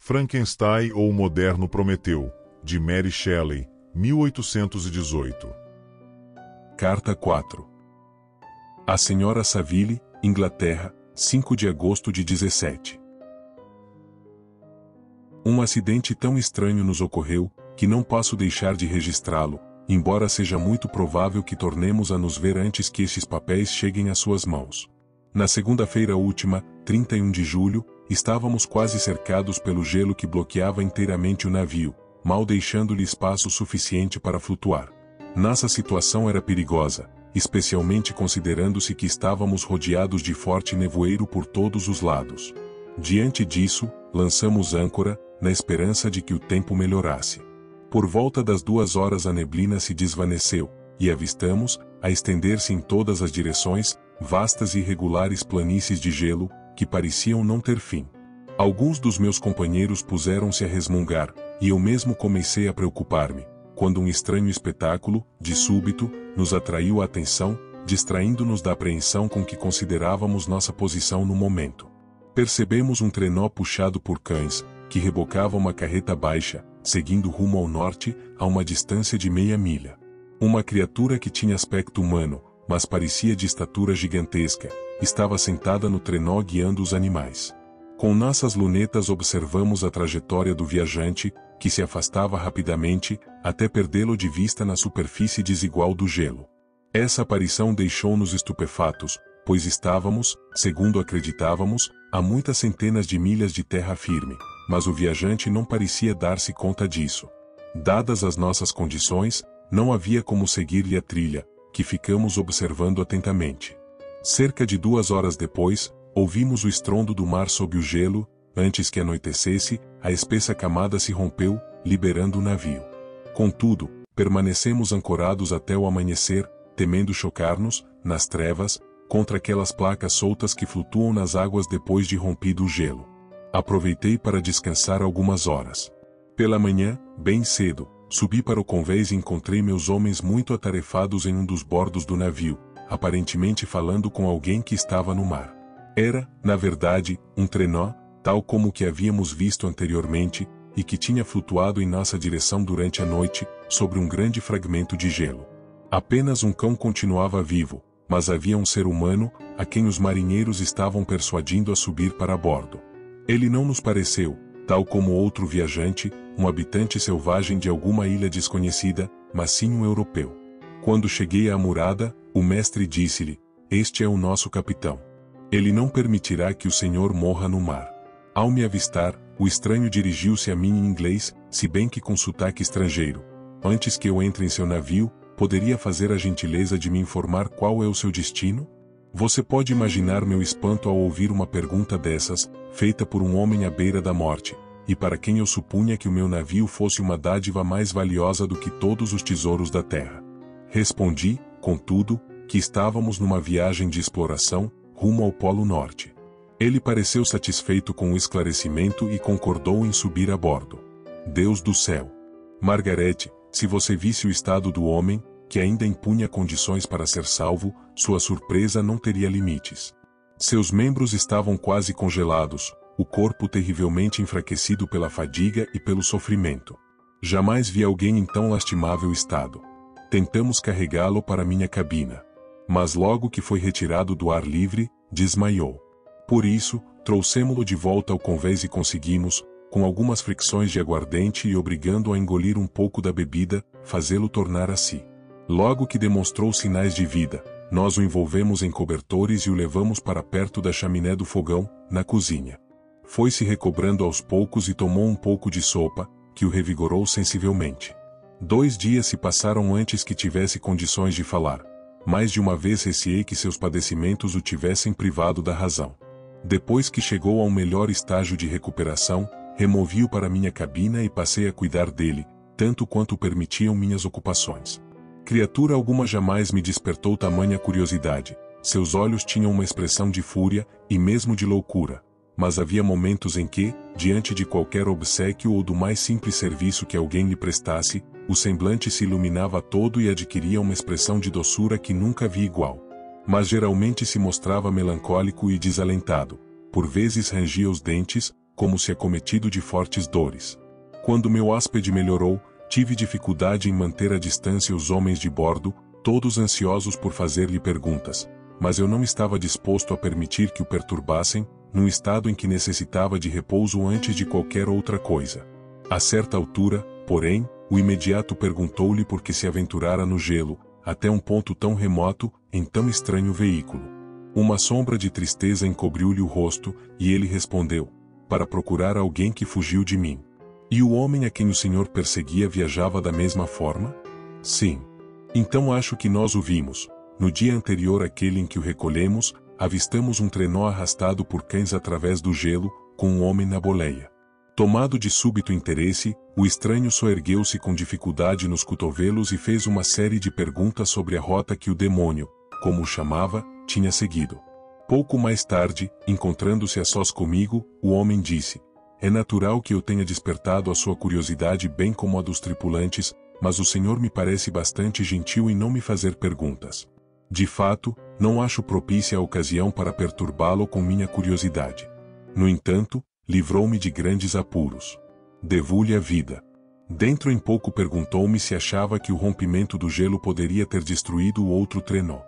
Frankenstein ou o Moderno Prometeu, de Mary Shelley, 1818. Carta 4. A Senhora Saville, Inglaterra, 5 de agosto de 17. Um acidente tão estranho nos ocorreu, que não posso deixar de registrá-lo, embora seja muito provável que tornemos a nos ver antes que estes papéis cheguem às suas mãos. Na segunda-feira última, 31 de julho, estávamos quase cercados pelo gelo que bloqueava inteiramente o navio, mal deixando-lhe espaço suficiente para flutuar. Nossa situação era perigosa, especialmente considerando-se que estávamos rodeados de forte nevoeiro por todos os lados. Diante disso, lançamos âncora, na esperança de que o tempo melhorasse. Por volta das 2 horas a neblina se desvaneceu, e avistamos, a estender-se em todas as direções, vastas e irregulares planícies de gelo, que pareciam não ter fim. Alguns dos meus companheiros puseram-se a resmungar, e eu mesmo comecei a preocupar-me, quando um estranho espetáculo, de súbito, nos atraiu a atenção, distraindo-nos da apreensão com que considerávamos nossa posição no momento. Percebemos um trenó puxado por cães, que rebocava uma carreta baixa, seguindo rumo ao norte, a uma distância de meia milha. Uma criatura que tinha aspecto humano, mas parecia de estatura gigantesca, estava sentada no trenó guiando os animais. Com nossas lunetas observamos a trajetória do viajante, que se afastava rapidamente, até perdê-lo de vista na superfície desigual do gelo. Essa aparição deixou-nos estupefatos, pois estávamos, segundo acreditávamos, a muitas centenas de milhas de terra firme, mas o viajante não parecia dar-se conta disso. Dadas as nossas condições, não havia como seguir-lhe a trilha, que ficamos observando atentamente. Cerca de 2 horas depois, ouvimos o estrondo do mar sob o gelo. Antes que anoitecesse, a espessa camada se rompeu, liberando o navio. Contudo, permanecemos ancorados até o amanhecer, temendo chocar-nos, nas trevas, contra aquelas placas soltas que flutuam nas águas depois de rompido o gelo. Aproveitei para descansar algumas horas. Pela manhã, bem cedo, subi para o convés e encontrei meus homens muito atarefados em um dos bordos do navio, aparentemente falando com alguém que estava no mar. Era, na verdade, um trenó, tal como o que havíamos visto anteriormente, e que tinha flutuado em nossa direção durante a noite, sobre um grande fragmento de gelo. Apenas um cão continuava vivo, mas havia um ser humano, a quem os marinheiros estavam persuadindo a subir para bordo. Ele não nos pareceu, tal como outro viajante, um habitante selvagem de alguma ilha desconhecida, mas sim um europeu. Quando cheguei à murada, o mestre disse-lhe: "Este é o nosso capitão. Ele não permitirá que o senhor morra no mar." Ao me avistar, o estranho dirigiu-se a mim em inglês, se bem que com sotaque estrangeiro. "Antes que eu entre em seu navio, poderia fazer a gentileza de me informar qual é o seu destino?" Você pode imaginar meu espanto ao ouvir uma pergunta dessas, feita por um homem à beira da morte, e para quem eu supunha que o meu navio fosse uma dádiva mais valiosa do que todos os tesouros da terra. Respondi, contudo, que estávamos numa viagem de exploração, rumo ao Polo Norte. Ele pareceu satisfeito com o esclarecimento e concordou em subir a bordo. Deus do céu! Margarete, se você visse o estado do homem, que ainda impunha condições para ser salvo, sua surpresa não teria limites. Seus membros estavam quase congelados, o corpo terrivelmente enfraquecido pela fadiga e pelo sofrimento. Jamais vi alguém em tão lastimável estado. Tentamos carregá-lo para minha cabina. Mas logo que foi retirado do ar livre, desmaiou. Por isso, trouxemo-lo de volta ao convés e conseguimos, com algumas fricções de aguardente e obrigando-o a engolir um pouco da bebida, fazê-lo tornar a si. Logo que demonstrou sinais de vida, nós o envolvemos em cobertores e o levamos para perto da chaminé do fogão, na cozinha. Foi-se recobrando aos poucos e tomou um pouco de sopa, que o revigorou sensivelmente. 2 dias se passaram antes que tivesse condições de falar. Mais de uma vez receei que seus padecimentos o tivessem privado da razão. Depois que chegou a um melhor estágio de recuperação, removi-o para minha cabina e passei a cuidar dele, tanto quanto permitiam minhas ocupações. Criatura alguma jamais me despertou tamanha curiosidade. Seus olhos tinham uma expressão de fúria, e mesmo de loucura. Mas havia momentos em que, diante de qualquer obséquio ou do mais simples serviço que alguém lhe prestasse, o semblante se iluminava todo e adquiria uma expressão de doçura que nunca vi igual. Mas geralmente se mostrava melancólico e desalentado. Por vezes rangia os dentes, como se acometido de fortes dores. Quando meu hóspede melhorou, tive dificuldade em manter à distância os homens de bordo, todos ansiosos por fazer-lhe perguntas, mas eu não estava disposto a permitir que o perturbassem, num estado em que necessitava de repouso antes de qualquer outra coisa. A certa altura, porém, o imediato perguntou-lhe por que se aventurara no gelo, até um ponto tão remoto, em tão estranho veículo. Uma sombra de tristeza encobriu-lhe o rosto, e ele respondeu: para procurar alguém que fugiu de mim. E o homem a quem o Senhor perseguia viajava da mesma forma? Sim. Então acho que nós o vimos. No dia anterior àquele em que o recolhemos, avistamos um trenó arrastado por cães através do gelo, com um homem na boleia. Tomado de súbito interesse, o estranho soergueu-se com dificuldade nos cotovelos e fez uma série de perguntas sobre a rota que o demônio, como o chamava, tinha seguido. Pouco mais tarde, encontrando-se a sós comigo, o homem disse: é natural que eu tenha despertado a sua curiosidade bem como a dos tripulantes, mas o Senhor me parece bastante gentil em não me fazer perguntas. De fato, não acho propícia a ocasião para perturbá-lo com minha curiosidade. No entanto, livrou-me de grandes apuros. Devo-lhe a vida. Dentro em pouco perguntou-me se achava que o rompimento do gelo poderia ter destruído o outro trenó.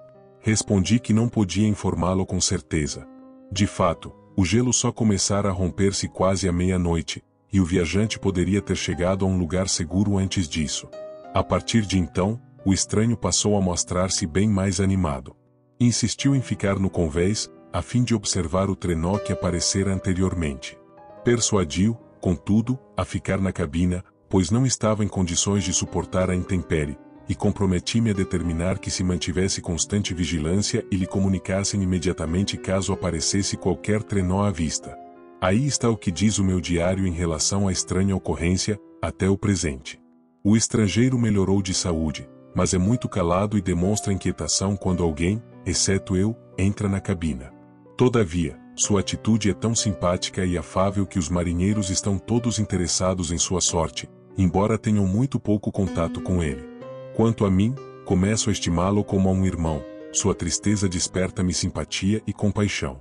Respondi que não podia informá-lo com certeza. De fato, o gelo só começara a romper-se quase à meia-noite, e o viajante poderia ter chegado a um lugar seguro antes disso. A partir de então, o estranho passou a mostrar-se bem mais animado. Insistiu em ficar no convés, a fim de observar o trenó que aparecera anteriormente. Persuadiu, contudo, a ficar na cabina, pois não estava em condições de suportar a intempérie, e comprometi-me a determinar que se mantivesse constante vigilância e lhe comunicassem imediatamente caso aparecesse qualquer trenó à vista. Aí está o que diz o meu diário em relação à estranha ocorrência, até o presente. O estrangeiro melhorou de saúde, mas é muito calado e demonstra inquietação quando alguém, exceto eu, entra na cabina. Todavia, sua atitude é tão simpática e afável que os marinheiros estão todos interessados em sua sorte, embora tenham muito pouco contato com ele. Quanto a mim, começo a estimá-lo como a um irmão, sua tristeza desperta-me simpatia e compaixão.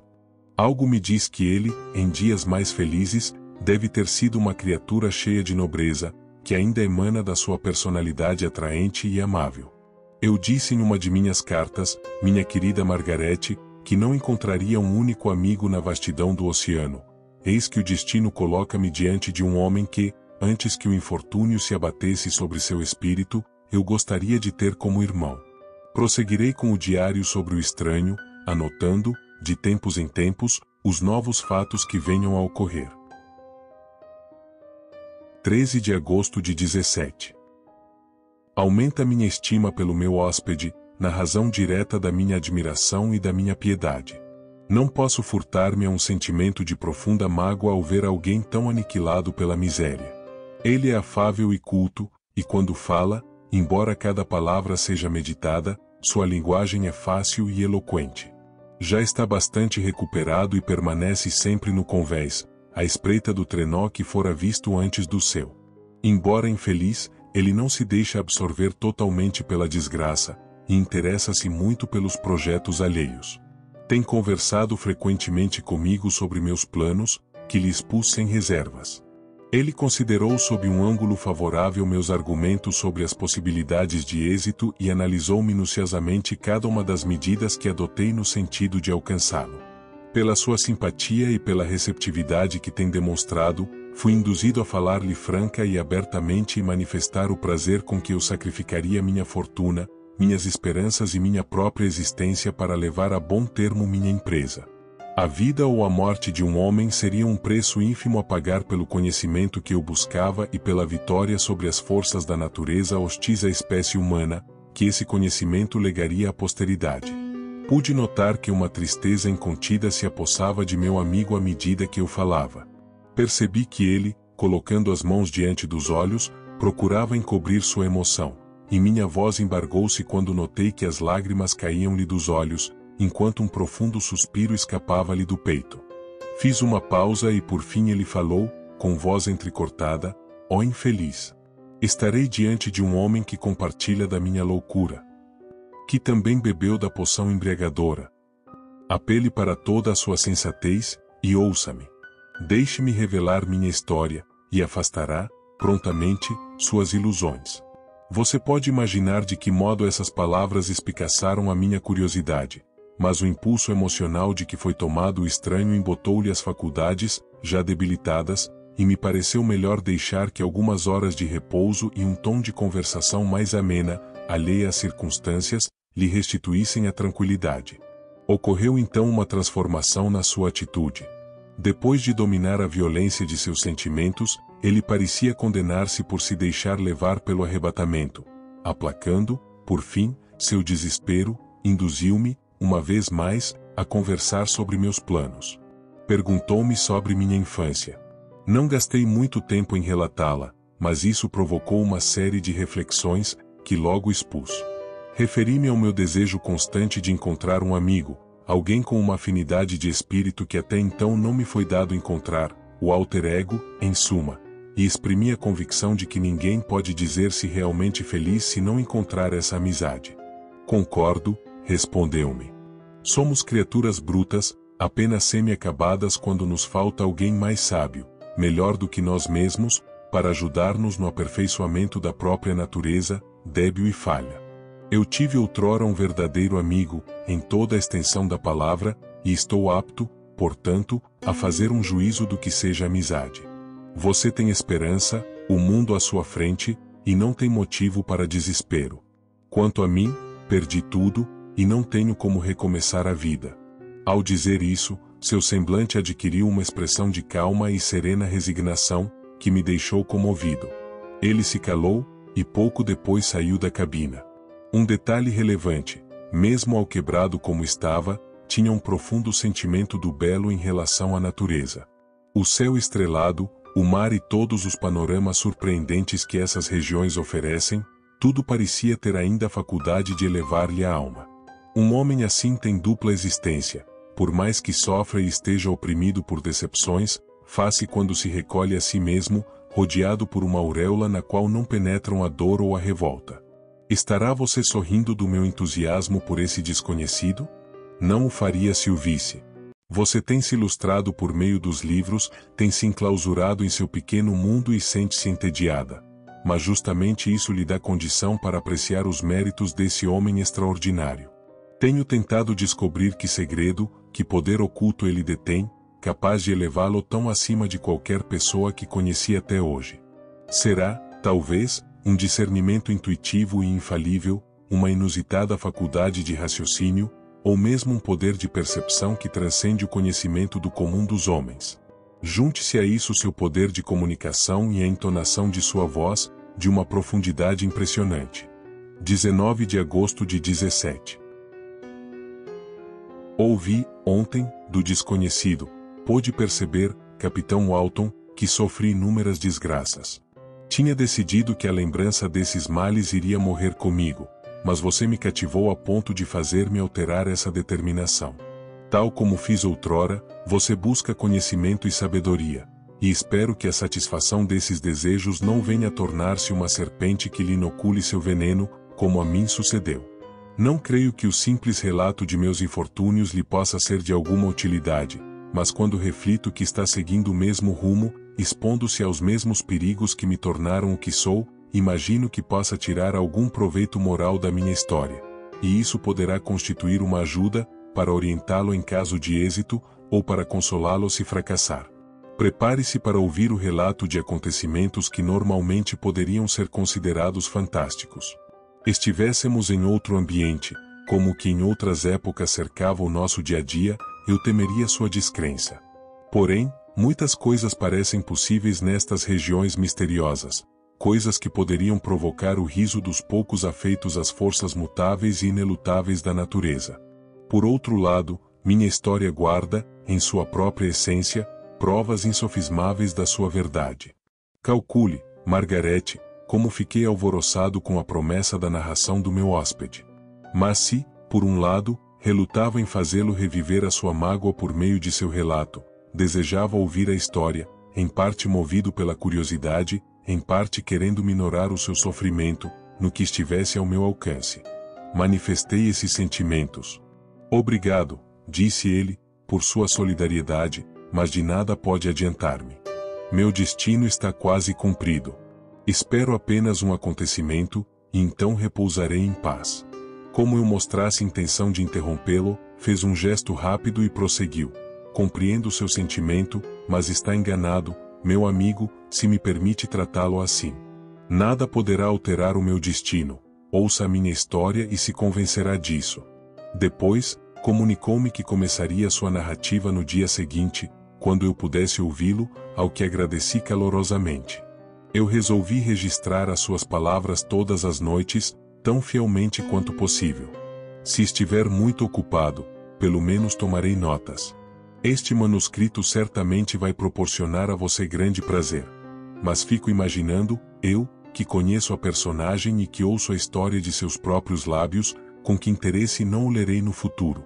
Algo me diz que ele, em dias mais felizes, deve ter sido uma criatura cheia de nobreza, que ainda emana da sua personalidade atraente e amável. Eu disse em uma de minhas cartas, minha querida Margarete, que não encontraria um único amigo na vastidão do oceano. Eis que o destino coloca-me diante de um homem que, antes que o infortúnio se abatesse sobre seu espírito, eu gostaria de ter como irmão. Prosseguirei com o diário sobre o estranho, anotando, de tempos em tempos, os novos fatos que venham a ocorrer. 13 de agosto de 17. Aumenta minha estima pelo meu hóspede, na razão direta da minha admiração e da minha piedade. Não posso furtar-me a um sentimento de profunda mágoa ao ver alguém tão aniquilado pela miséria. Ele é afável e culto, e quando fala, embora cada palavra seja meditada, sua linguagem é fácil e eloquente. Já está bastante recuperado e permanece sempre no convés, à espreita do trenó que fora visto antes do seu. Embora infeliz, ele não se deixa absorver totalmente pela desgraça, e interessa-se muito pelos projetos alheios. Tem conversado frequentemente comigo sobre meus planos, que lhe expus sem reservas. Ele considerou sob um ângulo favorável meus argumentos sobre as possibilidades de êxito e analisou minuciosamente cada uma das medidas que adotei no sentido de alcançá-lo. Pela sua simpatia e pela receptividade que tem demonstrado, fui induzido a falar-lhe franca e abertamente e manifestar o prazer com que eu sacrificaria minha fortuna, minhas esperanças e minha própria existência para levar a bom termo minha empresa. A vida ou a morte de um homem seria um preço ínfimo a pagar pelo conhecimento que eu buscava e pela vitória sobre as forças da natureza hostis à espécie humana, que esse conhecimento legaria à posteridade. Pude notar que uma tristeza incontida se apossava de meu amigo à medida que eu falava. Percebi que ele, colocando as mãos diante dos olhos, procurava encobrir sua emoção, e minha voz embargou-se quando notei que as lágrimas caíam-lhe dos olhos, enquanto um profundo suspiro escapava-lhe do peito. Fiz uma pausa e por fim ele falou, com voz entrecortada: ó infeliz! Estarei diante de um homem que compartilha da minha loucura, que também bebeu da poção embriagadora. Apele para toda a sua sensatez, e ouça-me. Deixe-me revelar minha história, e afastará, prontamente, suas ilusões. Você pode imaginar de que modo essas palavras espicaçaram a minha curiosidade, mas o impulso emocional de que foi tomado o estranho embotou-lhe as faculdades, já debilitadas, e me pareceu melhor deixar que algumas horas de repouso e um tom de conversação mais amena, alheia às circunstâncias, lhe restituíssem a tranquilidade. Ocorreu então uma transformação na sua atitude. Depois de dominar a violência de seus sentimentos, ele parecia condenar-se por se deixar levar pelo arrebatamento. Aplacando, por fim, seu desespero, induziu-me, uma vez mais, a conversar sobre meus planos. Perguntou-me sobre minha infância. Não gastei muito tempo em relatá-la, mas isso provocou uma série de reflexões, que logo expus. Referi-me ao meu desejo constante de encontrar um amigo, alguém com uma afinidade de espírito que até então não me foi dado encontrar, o alter ego, em suma, e exprimi a convicção de que ninguém pode dizer-se realmente feliz se não encontrar essa amizade. Concordo, respondeu-me. Somos criaturas brutas, apenas semi-acabadas quando nos falta alguém mais sábio, melhor do que nós mesmos, para ajudar-nos no aperfeiçoamento da própria natureza, débil e falha. Eu tive outrora um verdadeiro amigo, em toda a extensão da palavra, e estou apto, portanto, a fazer um juízo do que seja amizade. Você tem esperança, o mundo à sua frente, e não tem motivo para desespero. Quanto a mim, perdi tudo, e não tenho como recomeçar a vida. Ao dizer isso, seu semblante adquiriu uma expressão de calma e serena resignação, que me deixou comovido. Ele se calou, e pouco depois saiu da cabina. Um detalhe relevante, mesmo alquebrado como estava, tinha um profundo sentimento do belo em relação à natureza. O céu estrelado, o mar e todos os panoramas surpreendentes que essas regiões oferecem, tudo parecia ter ainda a faculdade de elevar-lhe a alma. Um homem assim tem dupla existência, por mais que sofra e esteja oprimido por decepções, faz-se quando se recolhe a si mesmo, rodeado por uma auréola na qual não penetram a dor ou a revolta. Estará você sorrindo do meu entusiasmo por esse desconhecido? Não o faria se o visse. Você tem se ilustrado por meio dos livros, tem se enclausurado em seu pequeno mundo e sente-se entediada. Mas justamente isso lhe dá condição para apreciar os méritos desse homem extraordinário. Tenho tentado descobrir que segredo, que poder oculto ele detém, capaz de elevá-lo tão acima de qualquer pessoa que conheci até hoje. Será, talvez, um discernimento intuitivo e infalível, uma inusitada faculdade de raciocínio, ou mesmo um poder de percepção que transcende o conhecimento do comum dos homens. Junte-se a isso seu poder de comunicação e a entonação de sua voz, de uma profundidade impressionante. 19 de agosto de 17. Ouvi, ontem, do desconhecido, pôde perceber, Capitão Walton, que sofri inúmeras desgraças. Tinha decidido que a lembrança desses males iria morrer comigo, mas você me cativou a ponto de fazer-me alterar essa determinação. Tal como fiz outrora, você busca conhecimento e sabedoria, e espero que a satisfação desses desejos não venha a tornar-se uma serpente que lhe inocule seu veneno, como a mim sucedeu. Não creio que o simples relato de meus infortúnios lhe possa ser de alguma utilidade, mas quando reflito que está seguindo o mesmo rumo, expondo-se aos mesmos perigos que me tornaram o que sou, imagino que possa tirar algum proveito moral da minha história. E isso poderá constituir uma ajuda, para orientá-lo em caso de êxito, ou para consolá-lo se fracassar. Prepare-se para ouvir o relato de acontecimentos que normalmente poderiam ser considerados fantásticos. Estivéssemos em outro ambiente, como o que em outras épocas cercava o nosso dia-a-dia, eu temeria sua descrença. Porém, muitas coisas parecem possíveis nestas regiões misteriosas, coisas que poderiam provocar o riso dos poucos afeitos às forças mutáveis e inelutáveis da natureza. Por outro lado, minha história guarda, em sua própria essência, provas insofismáveis da sua verdade. Calcule, Margarete, como fiquei alvoroçado com a promessa da narração do meu hóspede. Mas se, por um lado, relutava em fazê-lo reviver a sua mágoa por meio de seu relato, desejava ouvir a história, em parte movido pela curiosidade, em parte querendo minorar o seu sofrimento, no que estivesse ao meu alcance. Manifestei esses sentimentos. Obrigado, disse ele, por sua solidariedade, mas de nada pode adiantar-me. Meu destino está quase cumprido. Espero apenas um acontecimento, e então repousarei em paz. Como eu mostrasse intenção de interrompê-lo, fez um gesto rápido e prosseguiu. Compreendo seu sentimento, mas está enganado, meu amigo, se me permite tratá-lo assim. Nada poderá alterar o meu destino. Ouça a minha história e se convencerá disso. Depois, comunicou-me que começaria sua narrativa no dia seguinte, quando eu pudesse ouvi-lo, ao que agradeci calorosamente. Eu resolvi registrar as suas palavras todas as noites, tão fielmente quanto possível. Se estiver muito ocupado, pelo menos tomarei notas. Este manuscrito certamente vai proporcionar a você grande prazer. Mas fico imaginando, eu, que conheço a personagem e que ouço a história de seus próprios lábios, com que interesse não o lerei no futuro.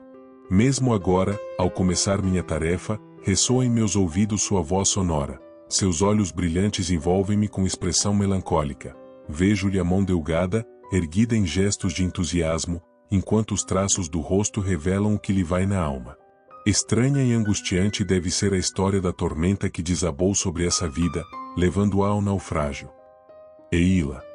Mesmo agora, ao começar minha tarefa, ressoa em meus ouvidos sua voz sonora. Seus olhos brilhantes envolvem-me com expressão melancólica. Vejo-lhe a mão delgada, erguida em gestos de entusiasmo, enquanto os traços do rosto revelam o que lhe vai na alma. Estranha e angustiante deve ser a história da tormenta que desabou sobre essa vida, levando-a ao naufrágio. Eila.